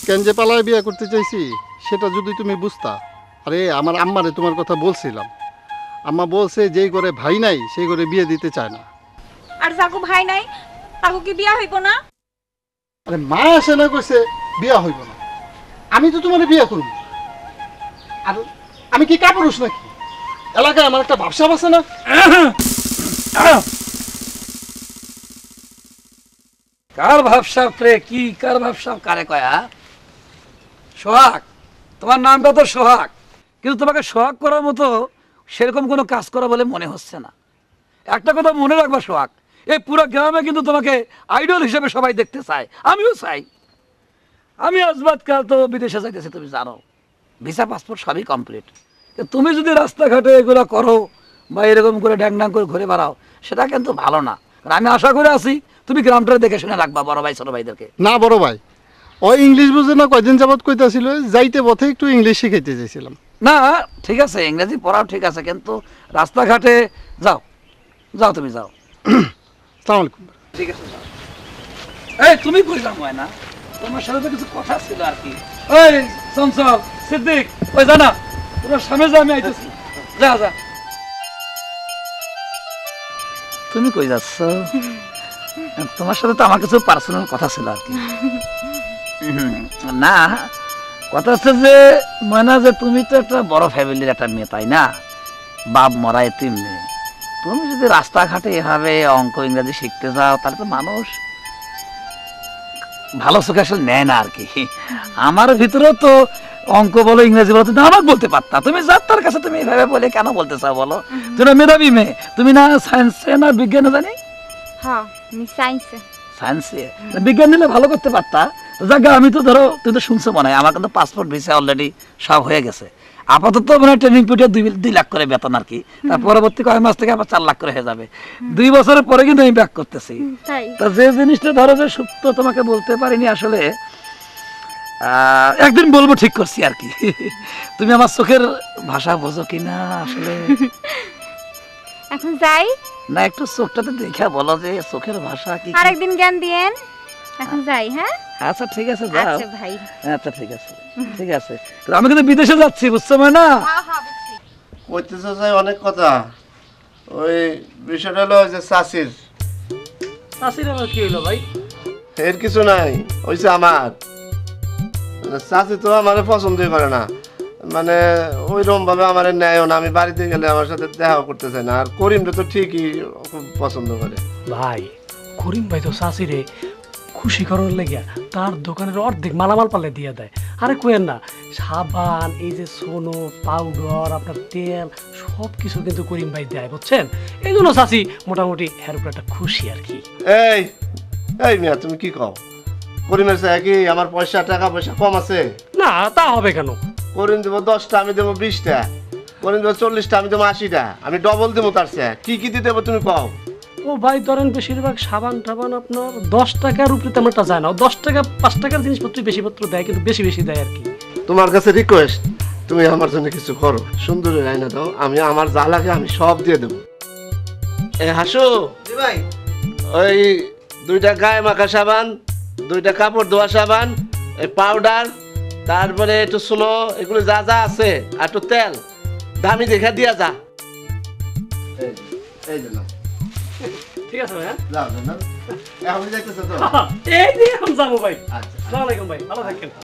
কেন যে পালায় বিয়ে করতে চাইছি সেটা যদি তুমি বুঝতা। আরে আমার আম্মারে তোমার কথা বলছিলাম, আম্মা বলছে যেই করে ভাই নাই সেই করে বিয়ে দিতে চায় না। আর যাকো ভাই নাই তাকো কি বিয়া হইব না? আরে মা আসে না কইছে বিয়া হইব না, আমি তো তোমার বিয়ে করব। আর আমি কি কাপুরুষ নাকি? এলাকায় আমার একটা ব্যবসা আছে না। কার ভাবসাব রে? কি কার ভাবসাব? কারে কয়া? সোহাগ, তোমার নামটা তো সোহাগ, কিন্তু তোমাকে সোহাগ করার মতো সেরকম কোনো কাজ করা বলে মনে হচ্ছে না। একটা কথা মনে রাখবা সোহাগ, এই পুরো গ্রামে কিন্তু তোমাকে আইডল হিসেবে সবাই দেখতে চায়, আমিও চাই। আমি আজবাদ কাল তো বিদেশে যাইতেছি, তুমি জানো, ভিসা পাসপোর্ট সবই কমপ্লিট। তুমি যদি রাস্তাঘাটে এগুলো করো বা এরকম করে ড্যাং ড্যাং করে ঘুরে বেড়াও, সেটা কিন্তু ভালো না। আমি আশা করে আছি তুমি গ্রামটা দেখে শুনে রাখবা, বড় ভাই ছোট ভাইদেরকে। না বড় ভাই, ও ইংলিশ বুঝে না, কয়দিন যাবত কইতাছিল, যাইতে পথে একটু ইংলিশ শিখাইতে চাইছিলাম। না ঠিক আছে, ইংরেজি পড়াও ঠিক আছে, কিন্তু রাস্তাঘাটে যাও, যাও তুমি যাও। আসসালামু আলাইকুম। ঠিক আছে যাও। এই তুমি কই যাও না? তোমার সাথে তো কিছু কথা ছিল আর কি। এই চঞ্চল, সিদ্দিক, ওই জানা তোরা সামনে যা, আমি আইতেছি। যা যা। তুমি কই যাচ্ছ? তোমার সাথে তো আমার কিছু পার্সোনাল কথা ছিল আর কি। না, কথা হচ্ছে যে ময়না, যে তুমি তো একটা বড় ফ্যামিলির একটা মেয়ে, তাই না? বাপ মরা এতিম মেয়ে। তুমি যদি রাস্তাঘাটে এভাবে অঙ্ক ইংরেজি শিখতে যাও, তাহলে তো মানুষ ভালো চোখে আসলে নেয় না আর কি। আমার ভিতরেও তো অঙ্ক বলো ইংরেজি বলো, তুমি আমাকে বলতে পারতা। তুমি যার তার কাছে তুমি এভাবে বলে কেন বলতে চাও বলো? তুমি মেধাবী মেয়ে, তুমি না সায়েন্সে না বিজ্ঞানে জানি? হ্যাঁ, আমি সায়েন্সে। সায়েন্সে বিজ্ঞান নিলে ভালো করতে পারতা। যাক, আমি তো ধরো, তুমি তো শুনছো মনে হয় আমার কিন্তু পাসপোর্ট ভিসা অলরেডি সব হয়ে গেছে। আপাতত মানে ট্রেনিং পিরিয়ড 2 লাখ করে বেতন আর কি। তার পরবর্তী কয়েক মাস থেকে আবার 4 লাখ করে হয়ে যাবে। 2 বছরের পরে কিন্তু আমি ব্যাক করতেছি। তা যে জিনিসটা ধরো যে সত্য তোমাকে বলতে পারিনি আসলে, একদিন বলবো ঠিক করছি আর কি। তুমি আমার চোখের ভাষা বোঝো কিনা আসলে? এখন যাই না, একটু চোখটাতে দেখা বলো যে চোখের ভাষা কি। আরেকদিন জ্ঞান দিয়েন। এখন যাই। হ্যাঁ আচ্ছা ঠিক আছে, যাও। আচ্ছা ভাই। আচ্ছা ঠিক আছে, ঠিক আছে। আমি কিন্তু বিদেশে যাচ্ছি, বুঝছো না? হ্যাঁ হ্যাঁ বুঝছি। কইতেছে যে অনেক কথা। ওই বিষয়টা হলো যে চাষির, চাষির আবার কি হলো ভাই? এর কিছু নাই, ওইছে আমার চাষি তো আমার পছন্দই করে না, মানে ওইরকম ভাবে আমার নেয়ও না। আমি বাড়িতে গেলে আমার সাথে দেখা করতে চাই না। আর করিমটা তো ঠিকই খুব পছন্দ করে। ভাই করিম ভাই তো শাশিরে খুশি করার লেগে তার দোকানের অর্ধেক মালামাল পালে দিয়ে দেয়। আরে কোয়েন না, সাবান, এই যে সোনো পাউডার, আপনার তেল, সব কিছু কিন্তু করিম ভাই দেয়, বুঝছেন? এই জন্য চাষি মোটামুটি এর উপর একটা খুশি আর কি। এই এই মিয়া, তুমি কি কও? করিমের চাই কি আমার পয়সা টাকা পয়সা কম আছে? না তা হবে কেন? করিম দেবো 10টা, আমি দেবো 20টা। করিম দেবো 40টা, আমি দেবো 80টা। আমি ডবল দেবো তার চেয়ে। কি কি দিতে হবে তুমি কও? ও ভাই ধরেন বেশিরভাগ সাবান টাবান আপনার 10 টাকার উপরে তেমনটা যায় না। 10 টাকা 5 টাকার জিনিসপত্র বেশিপত্র দেয়, কিন্তু বেশি বেশি দেয় আর কি। তোমার কাছে রিকোয়েস্ট, তুমি আমার জন্য কিছু করো, সুন্দরী রাইনা দাও, আমি আমার যা লাগে আমি সব দিয়ে দেবো। এ হাসু ভাই, ওই 2টা গায়ে মাখা সাবান, 2টা কাপড় ধোয়া সাবান, এই পাউডার, তারপরে একটু সোনো, এগুলো যা যা আছে, আর একটু তেল দামি দেখা দিয়া যা। এই যে নাও। ঠিক আছে ভাই। যাও না, এখন যাইতেছে তো। এই যে এখন যাবো ভাই। আচ্ছা। আসসালামু আলাইকুম ভাই, ভালো থাকেন।